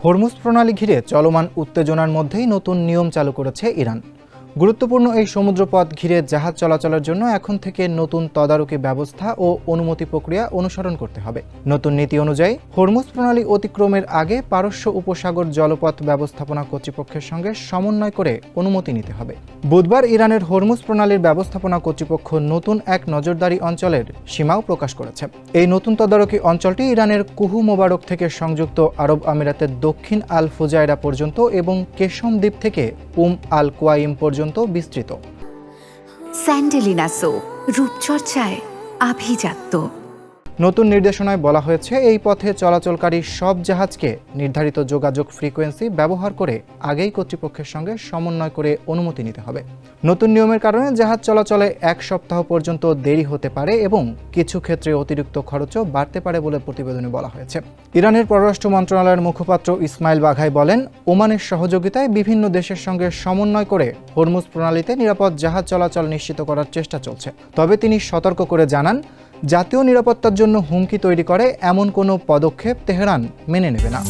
Hormuz প্রণালী ঘিরে চলমান উত্তেজনার মধ্যেই নতুন নিয়ম চালু করেছে ইরান। গুরুত্বপূর্ণ এই সমুদ্রপথ ঘিরে জাহাজ চলাচলের জন্য এখন থেকে নতুন তদারকি ব্যবস্থা ও অনুমতি প্রক্রিয়া অনুসরণ করতে হবে। নতুন নীতি অনুযায়ী হরমুজ প্রণালী অতিক্রমের আগে পারস্য উপসাগর জলপথ ব্যবস্থাপনা কর্তৃপক্ষের সঙ্গে সমন্বয় করে অনুমতি নিতে হবে। বুধবার ইরানের হরমুজ প্রণালীর ব্যবস্থাপনা কর্তৃপক্ষ নতুন এক নজরদারি অঞ্চলের সীমাও প্রকাশ করেছে। এই নতুন তদারকি অঞ্চলটি ইরানের কুহু মোবারক থেকে সংযুক্ত আরব আমিরাতের দক্ষিণ আল ফুজায়রা পর্যন্ত এবং কেশম দ্বীপ থেকে আল কোয়াইম পর্যন্ত বিস্তৃত। স্যান্ডেলিনা সো, রূপচর্চায় আভিজাত্য। নতুন নির্দেশনায় বলা হয়েছে, এই পথে চলাচলকারী সব জাহাজকে নির্ধারিত যোগাযোগ ফ্রিকোয়েন্সি ব্যবহার করে আগেই কর্তৃপক্ষের সঙ্গে সমন্বয় করে অনুমতি নিতে হবে। নতুন নিয়মের কারণে জাহাজ চলাচলে 1 সপ্তাহ পর্যন্ত দেরি হতে পারে এবং কিছু ক্ষেত্রে অতিরিক্ত খরচও বাড়তে পারে বলে প্রতিবেদনে বলা হয়েছে। ইরানের পররাষ্ট্র মন্ত্রণালয়ের মুখপাত্র ইসমাইল বাঘাই বলেন, ওমানের সহযোগিতায় বিভিন্ন দেশের সঙ্গে সমন্বয় করে হরমুজ প্রণালীতে নিরাপদ জাহাজ চলাচল নিশ্চিত করার চেষ্টা চলছে। তবে তিনি সতর্ক করে জানান, জাতীয় নিরাপত্তার জন্য হুমকি তৈরি করে এমন কোনো পদক্ষেপ তেহরান মেনে নেবে না।